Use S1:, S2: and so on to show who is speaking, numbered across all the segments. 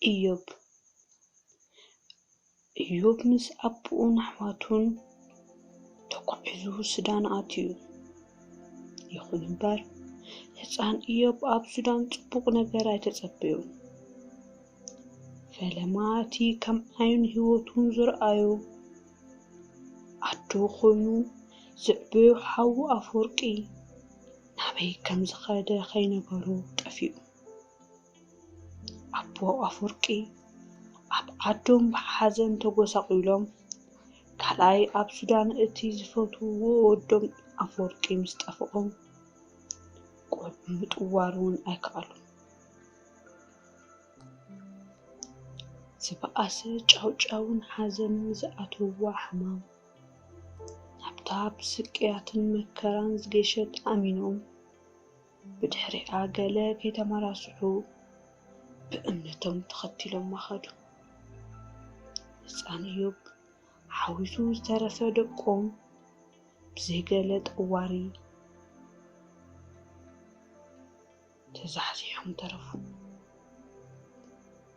S1: إيوب مس أبون حواتون تقعزو سودان آتيو يخون بار هسان إيوب أب سودان تبوق نجار يتصبيو فلماتي كم عين هوتون زرقايو عدو خونو زعبيو حاو أفورقي نبي كم زخادة خينا برو تفيو أبو أفورقي أب عدوم بحزن تقوساقيلهم كلاي أب سودان اتي زفوتو ودوم أفورقي مستفقهم قد متوارون أيكالو سبقاسة جاوجاون حزن زأتوا حمام نبتاب سكياتن مكران زجيشت أمينهم بدحري عجلة كي تمراسحو بأمنتهم تختلهم مخدو هسان إيوب حاوسو زترفة دقوم بزي قلت قواري تزحزيهم ترفو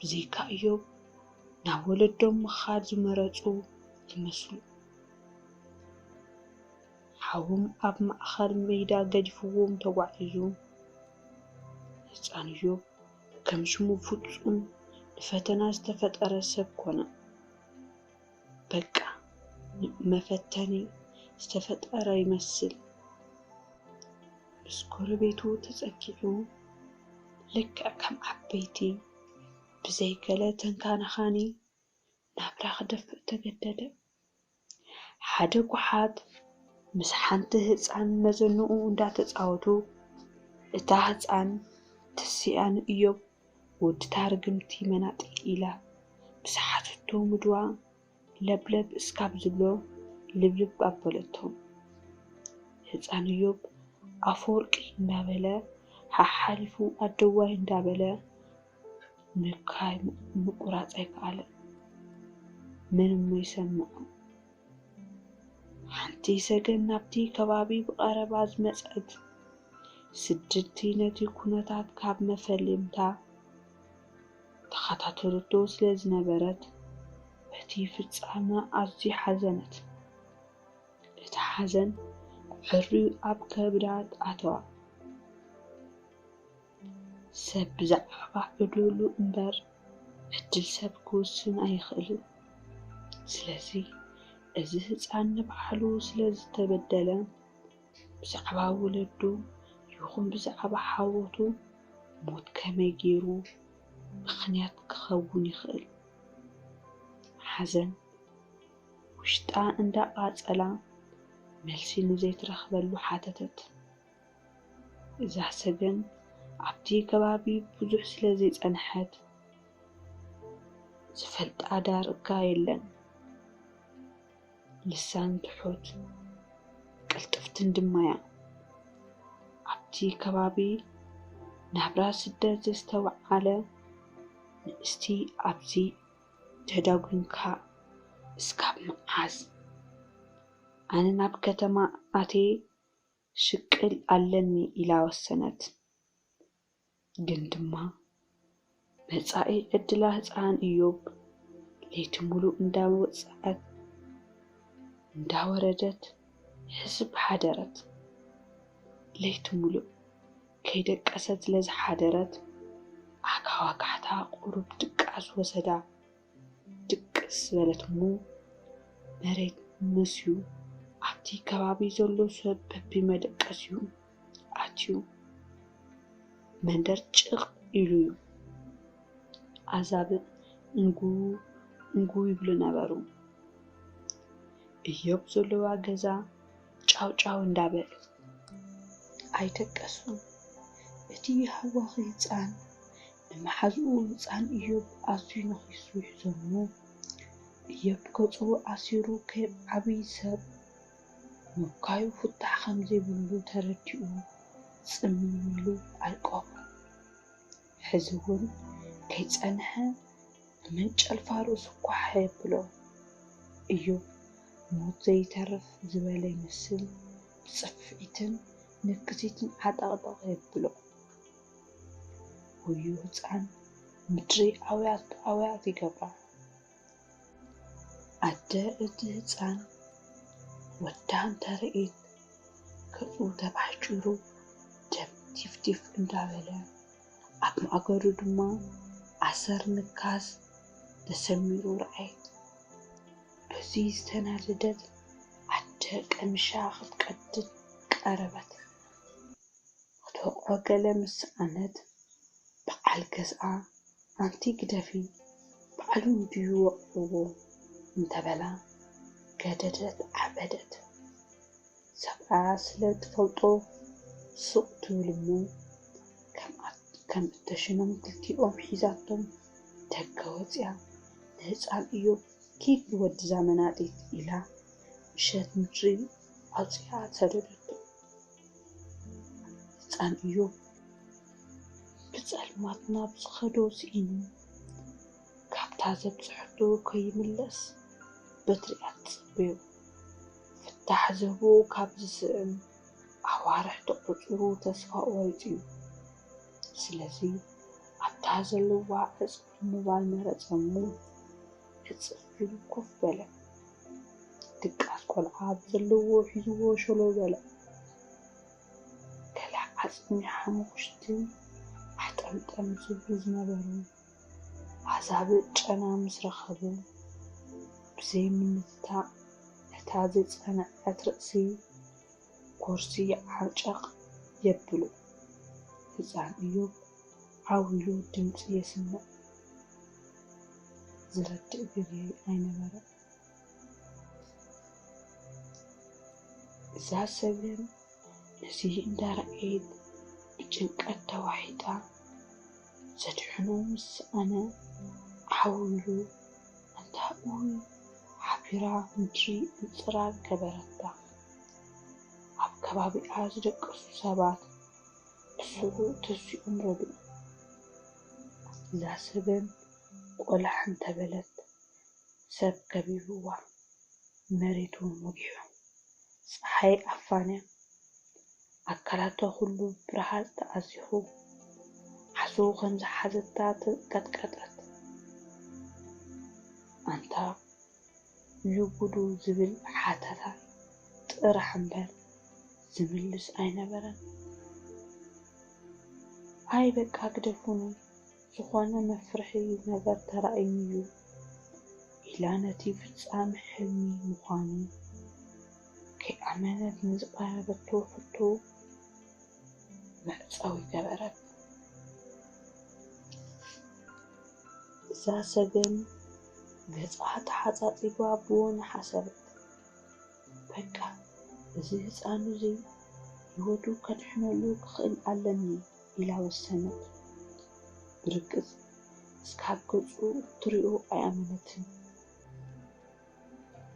S1: بزيكا إيوب ناولدهم مخاد زمرتو يمسلو حاوم أب مأخر ميدا قدفوهم توعيزو هسان إيوب كم شمو فتسون لفتنا استفتقر سبكونا بقى مفتني استفتقر يمثل بسكور بيتو تسأكيعو لك كم عبيتي بزي قلتن كان خاني نابرا خدف تقدد حدق وحاد مس حانت هزان مزنقو اندا تتصاوتو اتا هزان تسيان إيوب ود تارقمتي مناطق إلا بسحاتو مدوا لبلب اسكاب زبلو لبلب أبولتهم هزان إيوب أفورقي اندابلا ححالفو أدواي اندابلا نكاي مقراط أيكاله من يسمع حنتي سجن نبتي كبابي بقرب زمصت سدتي نتي كونتات كاب مفلمتا تخاتاترتو سلاز نبرت بتي فصامه أزي حزنت اتحزن حري أب كبدات أتوا سب زعبا بدولو انبر እድል ሰብ ክውስን ኣይኽእልን ስለዚ እዚ ህፃን ንባዕሉ ስለዝተበደለ ብዛዕባ ወለዱ ይኹን ብዛዕባ ሓወቱ ሞት ከመይ ገይሩ ምኽንያት ክኸውን ይኽእል ሓዘን ውሽጣ እንዳቃፀላ መልሲ ንዘይትረኽበሉ ሓተተት እዛ ሰገን ኣብቲ ከባቢ ብዙሕ ስለዘይፀንሐት زفلت أدار قايلن لسان تحوت قلتفتن دمايا عبتي كبابي نابرا سدة زستوى على نستي عبتي تداغنكا اسكاب معاز أنا ناب كتما أتي شكل ألني إلى والسنة جندما መጻኢ ዕድላ ህፃን ኢዮብ ለይቲ ሙሉእ እንዳወፅአት እንዳወረደት ህዝብ ሓደረት ለይቲ ሙሉእ ከይደቀሰት ስለዝሓደረት ኣካዋካሕታ ቁሩብ ድቃስ ወሰዳ ድቅስ በለት ሙ መሬት መስዩ ኣብቲ ከባቢ ዘሎ ሰብ በቢመደቀስዩ ኣትዩ መንደር ጭቕ ኢሉ እዩ عذاب እንጉ ይብሉ ነበሩ ኢዮብ ዘለዋ ገዛ ጫው እንዳበል ኣይተቀሱ እቲ ሃዋኺ ህፃን ንመሓዝኡ ህፃን ኢዮብ ኣዝዩ ነኺሱ ይሕዘኑ ኢዮብ ገፁ ኣሲሩ ከብ ዓብይ ሰብ ሙካዩ ፍታሕ ከምዘይብሉ ተረዲኡ ጽምኢሉ ኣልቆም ሕዚ እውን ከይጸንሐ መንጨል ፋሩስ ኳሕ ብሎ ኢዮብ ሞት ዘይተርፍ ዝበለ ይመስል ብጽፍዒትን ንክሲትን ዓጣቕጣቕ ብሎ ወዩ ህፃን ምድሪ ኣውያት ይገብራ ኣደ እቲ ህፃን ወዳ እንተርኢት ገፁ ተባሕጭሩ ደም ቲፍቲፍ እንዳበለ ኣብ ማእገሩ ድማ ኣሰር ንካስ ተሰሚሩ ረኣየት። በዚ ዝተናደደት ኣደ ቀምሻ ክትቀድድ ቀረበት። ክትወቅዖ ገለ ምስኣነት በዓል ገዝኣ ኣንቲ ግደፊ በዓሉ ድዩ ወቅዕዎ እንተበላ ገደደት ዓበደት። ሰብኣ ስለ ትፈልጦ ሱቅ ትብል እሞ ከም እተሽኖም ክልቲኦም ሒዛቶም ደገ ወፅያ ንህፃን እዩ ኪድ ወዲ ዘመናጢት ኢላ ምሸት ምድሪ ኣውፅያ ሰደደቶ። ህፃን እዩ ብፀልማት ናብ ዝኸዶ ስኢኑ ካብታ ዘብፅሕቶ ከይምለስ በትሪ ኣትፅበዮ ፍታሕ ዘቦ ካብ ዝስእን ኣዋርሕ ተቆፅሩ ተስፋ ቆሪፁ እዩ። ስለዚ ኣብታ ዘለዋ ዕፅፊ ምባል መረፀ እሞ ዕፅፍ ኢሉ ኮፍ በለ። ድቃስ ቆልዓ ዘለዎ ሒዝዎ ሸሎ በለ። ገለ ዓፅሚ ሓሙሽቲ ኣሕጠምጠም ዝብሉ ዝነበሩ ኣዛብእ ጨና ምስ ረኸቡ ብዘይ ምንትታዕ ነታ ዝፀንዐት ርእሲ ጎርሲ ዓጨቕ የብሉ። ህፃን እዩ ዓዊሉ ድምፂ የስምዕ ዝረድእ ግዜ ኣይነበረ። እዛ ሰብን እዚ እንዳረኣየት ብጭንቀት ተዋሒጣ ዘድሕኖ ምስኣነ ዓዊሉ እንታኡ ሓቢራ ምድሪ እንፅራር ገበረታ። ኣብ ከባቢኣ ዝደቀሱ ሰባት ብስሩ ተሲኦም ረድኡ። እዛ ሰበን ቆላሕ እንተበለት ሰብ ከቢብዋ መሬቱ ወጊሑ ፀሓይ ኣፋንያ ኣካላቷ ኩሉ ብርሃን ተኣዚሑ ሓሱ ከም ዝሓዘታ ተቀጥቀጠት። ኣንታ እዩ ጉዱ ዝብል ሓተታ ጥራሕ እምበር ዝምልስ ኣይነበረን። ኣይ በቃ ግደፉኒ ዝኾነ መፍርሒ ነገር ተራእዩኒ እዩ ኢላ ነቲ ፍፃመ ሕልሚ ምዃኑ ከይኣመነት ንዝቐረበቶ ሕቶ መዕፀዊ ገበረት። እዛ ሰገን ገፃ ተሓፃፂባ ብወነ ሓሰበት። በቃ እዚ ህፃን እዚ ህይወቱ ከድሕነሉ ክኽእል ኣለኒ ኢላ ወሰነት። ብርግፅ እስካብ ገፁ እትሪኦ ኣይኣመነትን።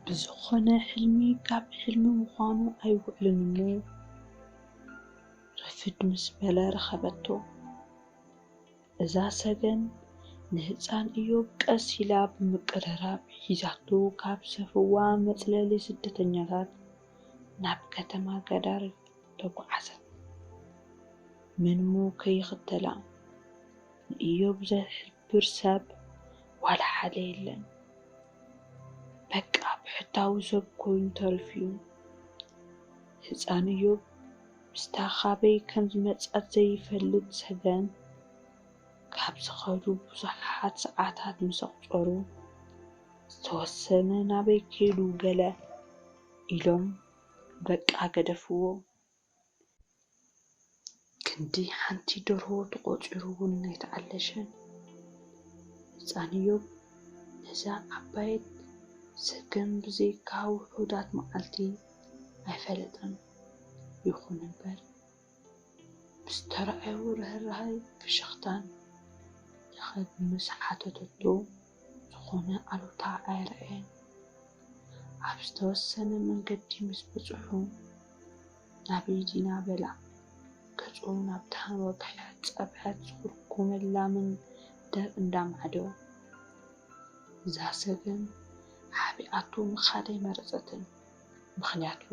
S1: ብዝኾነ ሕልሚ ካብ ሕልሚ ምዃኑ ኣይውዕልን እሞ ረፍድ ምስ በለ ረኸበቶ። እዛ ሰገን ንህፃን ኢዮብ ቀስ ኢላ ብምቅርራብ ሒዛቶ ካብ ሰፍዋ መፅለሊ ስደተኛታት ናብ ከተማ ገዳር ተጓዓዘት። ምንሙ ከይኽተላ ንኢዮብ ዘሕብር ሰብ ዋላ ሓደ የለን። በቃ ብሕታዊ ሰብ ኮይኑ ተሪፉ እዩ። ህፃን ኢዮብ ምስታ ካበይ ከም ዝመፀት ዘይፈልጥ ሰገን ካብ ዝኸዱ ብዙሓት ሰዓታት ምስ ኣቁፀሩ ዝተወሰነ ናበይ ከይዱ ገለ ኢሎም በቃ ገደፍዎ። ክንዲ ሓንቲ ደርሆ ተቆፂሩ እውን ኣይተዓለሸን። ህፃን ኢዮብ ነዛ ዓባየት ሰገን ብዘይካ ውሑዳት መዓልቲ ኣይፈለጠን። ይኹን እምበር ብዝተረኣዩ ርህራሄ ፍሽኽታን ንኸድ ምስ ሓተተቶ ዝኾነ ኣሉታ ኣይረአየን። ኣብ ዝተወሰነ መንገዲ ምስ በፅሑ ናበይ ዲና በላ ገፁ ናብታ ወግሕ ፀብሐት ዝኩርኩመላ መንደር እንዳማዕደው። እዛ ሰገን ሓቢኣቱ ምኻድ ኣይመረፀትን። ምክንያቱ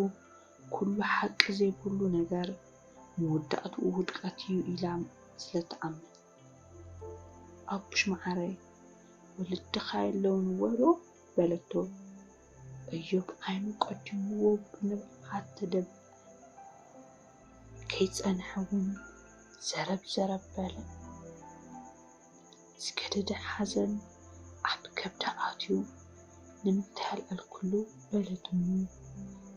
S1: ኩሉ ሓቂ ዘይብሉ ነገር መወዳእትኡ ውድቀት እዩ ኢላ ስለትኣምን። أبوش معري ولد خايلون ورو بلتو أيوب عينو قدمو بنبعات تدب كيت أنحون زرب بلا سكدد حزن عب كبدا آتيو نمتهل الكلو بلدمو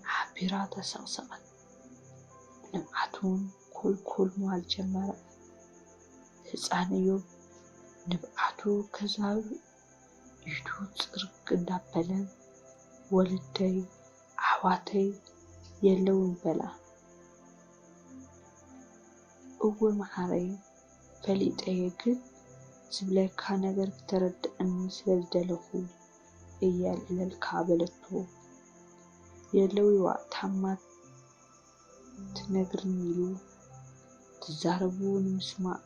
S1: عبيرات سقسقت نبعتون كل موال جمرة هزانيو نبعتو كزاو يدو صرق اندابلن ولدي أحواتي يلون بلا أول معاري فليت أيقد سبليكا نغر ترد أني سلدلخو إيال إلى الكابلتو يلوي وقت حمات تنغرنيلو تزاربو نمسمع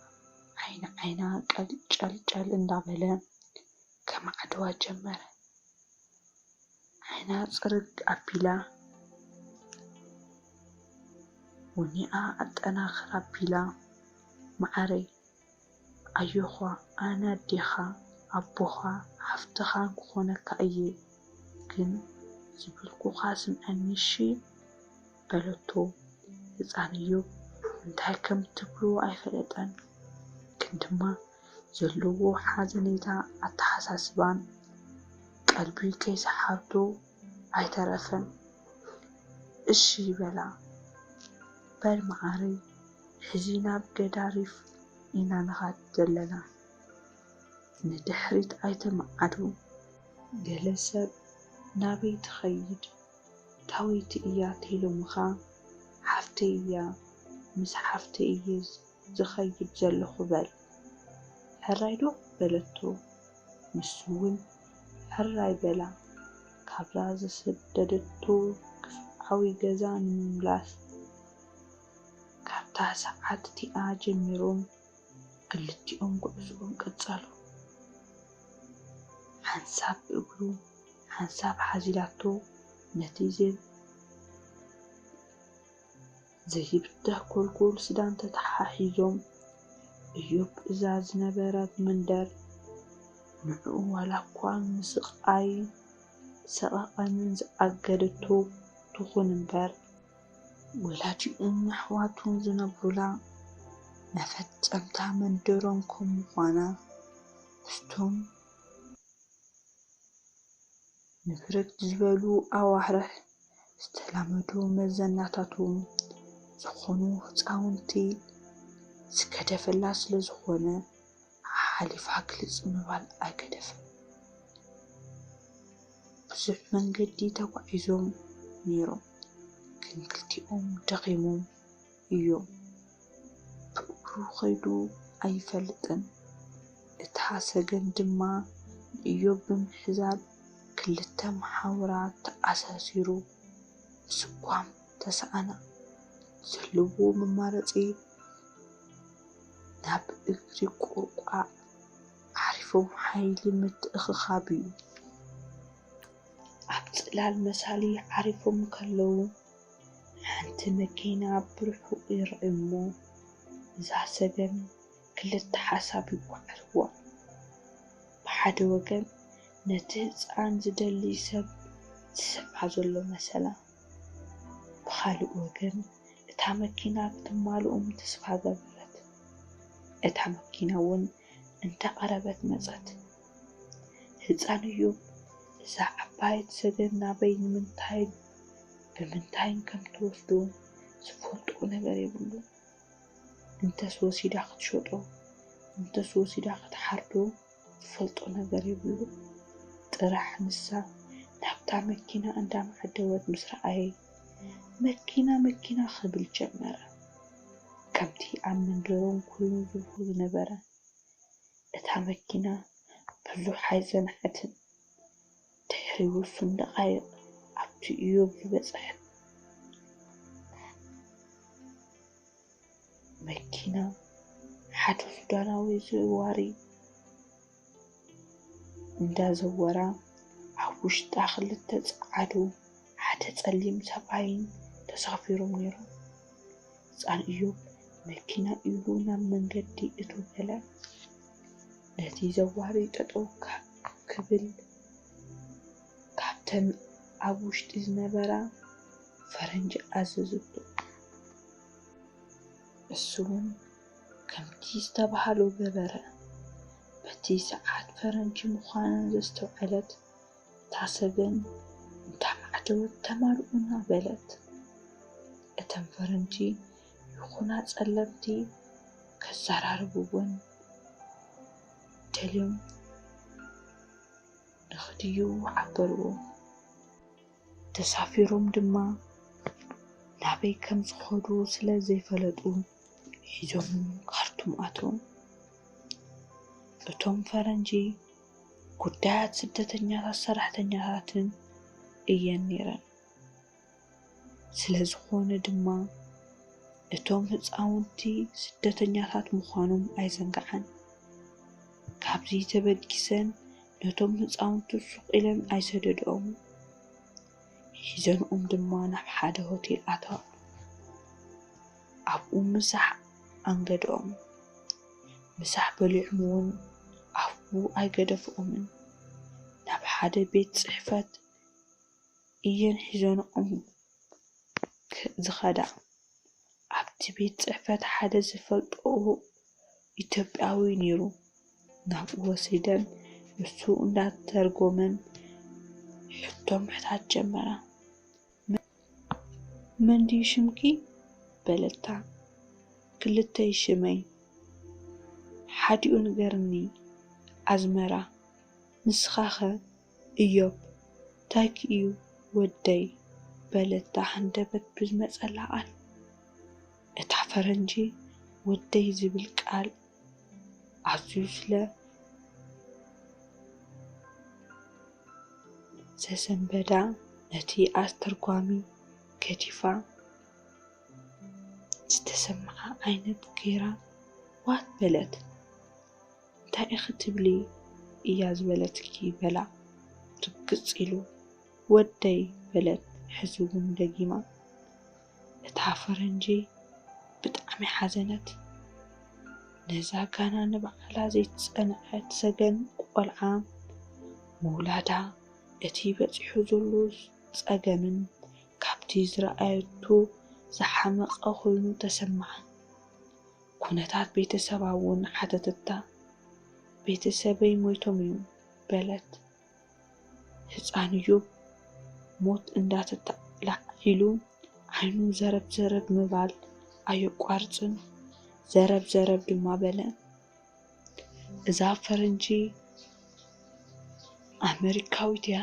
S1: عينا قل اندابلا كما عدوا جمر عينا صرق أبيلا ونيا أتناخر أبيلا معري أيوخا أنا ديخا أبوخا حفتخا كونك أيه كن زبلكو خاسم أنيشي بلتو هزانيو انتهي كم تبلو أي فلتان كنتما زلوو حازنيتا أتحساسبان قلبي كيس حابتو أي ترفن إشي بلا بل معاري حزينا بقداريف إنا نغاد زلنا ندحريت أيتم عدو جلسب نابي تخيد تاويت إيا تيلو مخا حفتي إيا مس حفتي إيز زخيد زلو خبال هرايدو بلتو مسوون هراي بلا كابلا زسددتو كفعوي جزان مملاس كابتا ساعات تيا جميروم كلتيهم قعزهم قصالو حنساب اقلو حنساب حزيلاتو نتيجة زيبته كل سدان تتحاحيزهم ايوب ازاز نبرات مندر نعو ولا كوان مسقاي سقاقن زأقدتو تخون مبر ولاتي أحواتون زنبرولا نفت أمتا مندرونكم مخوانا استم نفرق زبالو أواحره استلامدو مزناتاتو زخونو هتاونتي سكدف اللاس لزخونة حالف عقلز مبال أكدف بزح من قدي توعيزهم نيرو كنكلتيهم دقيمهم إيوم بقرو خيدو أي فلتن اتحاسقن دما إيوب بمحزاب كلتا محاورات تأساسيرو سقوام تسعنا سلوبو ممارتي ناب إغري قرقع عرفهم حيلي متأخخابيو عبتقلال مسالي عرفهم كلو حنت مكينة برحو إرعمو زاسقن كلتا حسابي وعروا بحد وقن نتهز عن زدلي سبع زلو مثلا بخالق وقن اتا مكينة كتمالو تسفى قبرت اتا مكينة ون انت قربت مزت هزان يوب إذا عبايت سجن بين بمنتاين كم توفدو سفوتو نغير يبلو انت سوسي داخت شوطو انت سوسي داخت حردو فلطو نغير يبلو طرح نسا نابتا مكينة اندام عدوات مسرعي مكينة خبل جمرة كمتي عمن درون كلون زفوز نبرة اتا مكينة بزو حيزن حتن تحريو الصندقايق عبتو إيوب ببصح مكينة حدو سوداناوي زواري اندا زورا عوش داخل التزعادو حتى تسليم سبعين تسافيرو نيرو زان إيوب مكينة إيلونا من قدي إتو بلا ነቲ ዘዋሪ ጠጠው ክብል ካብተን ኣብ ውሽጢ ዝነበራ ፈረንጂ ኣዘዘቶ። እሱውን ከምቲ ዝተባሃሎ ገበረ። በቲ ሰዓት ፈረንጂ ምዃና ዘስተውዐለት እታ ሰገን እንታማዕደወት ተማልኡና በለት። እተን ፈረንጂ ይኹና ጸለምቲ ከዘራርብዎን ደልዮም ንኽድዩ ዓበርዎ። ተሳፊሮም ድማ ናበይ ከም ዝኸዱ ስለ ዘይፈለጡ ሒዞም ካርቱም ኣቶም። እቶም ፈረንጂ ጉዳያት ስደተኛታት ሰራሕተኛታትን እየን ነይረን። ስለ ዝኾነ ድማ እቶም ህፃውንቲ ስደተኛታት ምዃኖም ኣይዘንግዓን። ካብዚ ተበጊሰን ነቶም ህፃውንቲ ሱቕ ኢለን ኣይሰደድኦም። ሒዘንኦም ድማ ናብ ሓደ ሆቴል ኣተዋ። ኣብኡ ምሳሕ ኣንገድኦም። ምሳሕ በሊዖም እውን ኣብኡ ኣይገደፍኦምን። ናብ ሓደ ቤት ጽሕፈት እየን ሒዘንኦም ዝኸዳ። ኣብቲ ቤት ጽሕፈት ሓደ ዝፈልጦ ኢትዮጵያዊ ነይሩ። ናብኡ ወሲደን ንሱ እንዳተርጎመን ሕቶም ምሕታት ጀመራ። መን ድዩ ሽምኪ በለታ። ክልተ ይሽመይ፣ ሓዲኡ ንገርኒ ኣዝመራ፣ ንስኻኸ እዮብ ታይክ እዩ ወደይ በለታ ሃንደበት ብዝመጸላ ቃል። እታ ፈረንጂ ወደይ ዝብል ቃል ኣዝዩ ስለ ዘሰንበዳ ነቲ ኣስተርጓሚ ገዲፋ ዝተሰምዓ ዓይነት ገይራ ዋት በለት። እንታይ ኢኺ ትብሊ እያ ዝበለትኪ በላ ርግጽ ኢሉ ወደይ በለት ሕዝውን ደጊማ። እታ ፈረንጂ ብጣዕሚ ሓዘነት። ነዛ ጋና ንባዕላ ዘይትጸንዐት ሰገን ቆልዓ ምውላዳ እቲ በፂሑ ዘሎ ጸገምን ካብቲ ዝረኣየቱ ዝሓመቐ ኮይኑ ተሰምዓ። ኩነታት ቤተሰባ እውን ሓተተታ። ቤተሰበይ ሞይቶም እዩ በለት። ህፃን እዮብ ሞት እንዳተላዒሉ ዓይኑ ዘረብ ዘረብ ምባል ኣየቋርፅን። ዘረብ ዘረብ ድማ በለ። እዛ ፈረንጂ ኣሜሪካዊት እያ።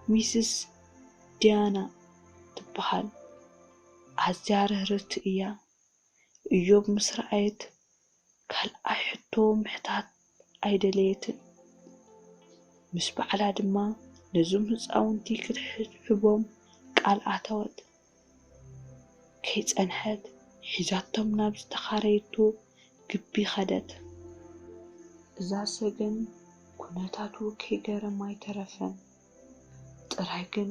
S1: ሚስስ ዲያና ትበሃል። ኣዝያ ርህርህቲ እያ። እዮብ ምስ ረኣየት ካልኣይ ሕቶ ምሕታት ኣይደለየትን። ምስ በዕላ ድማ ነዞም ህፃውንቲ ክትሕቦም ቃል ኣተወት። ከይጸንሐት ሒዛቶም ናብ ዝተኻረየቱ ግቢ ኸደት። እዛ ሰገን ኩነታቱ ከይገረማ ኣይተረፈን። ጥራይ ግን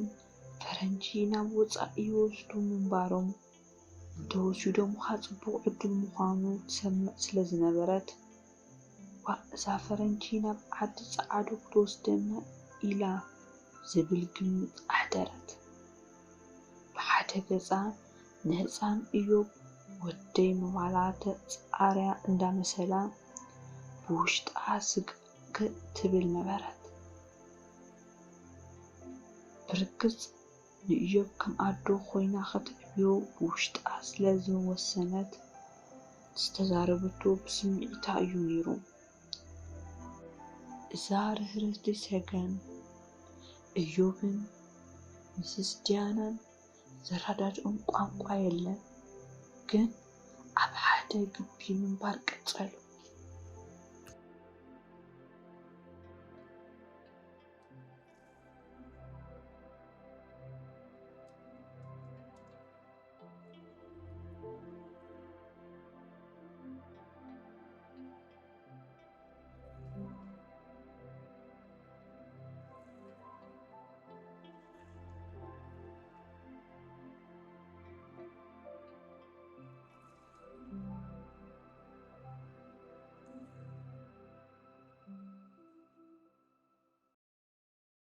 S1: ፈረንጂ ናብ ወፃኢ ይወስዱ ምንባሮም እንተወሲዶም ጽቡቕ ዕድል ምዃኑ ትሰምዕ ስለ ዝነበረት እዛ ፈረንጂ ናብ ዓዲ ጸዓዱ ክትወስደና ኢላ ዝብል ግምት ኣሕደረት። ብሓደ ገጻ ንህፃን እዮብ ወደይ ምባላ ተጻርያ እንዳመሰላ ብውሽጣ ስግእ ትብል ነበረት። ብርግጽ ንእዮብ ከም ኣዶ ኮይና ክትዕብዮ ብውሽጣ ስለ ዝወሰነት ዝተዛረበቶ ብስምዒታ እዩ ነይሩ። እዛ ርህርህቲ ሰገን እዮብን ሚስስ ዲያናን ዘረዳድኦም ቋንቋ የለን፣ ግን ኣብ ሓደ ግቢ ምንባር ቀጸሉ።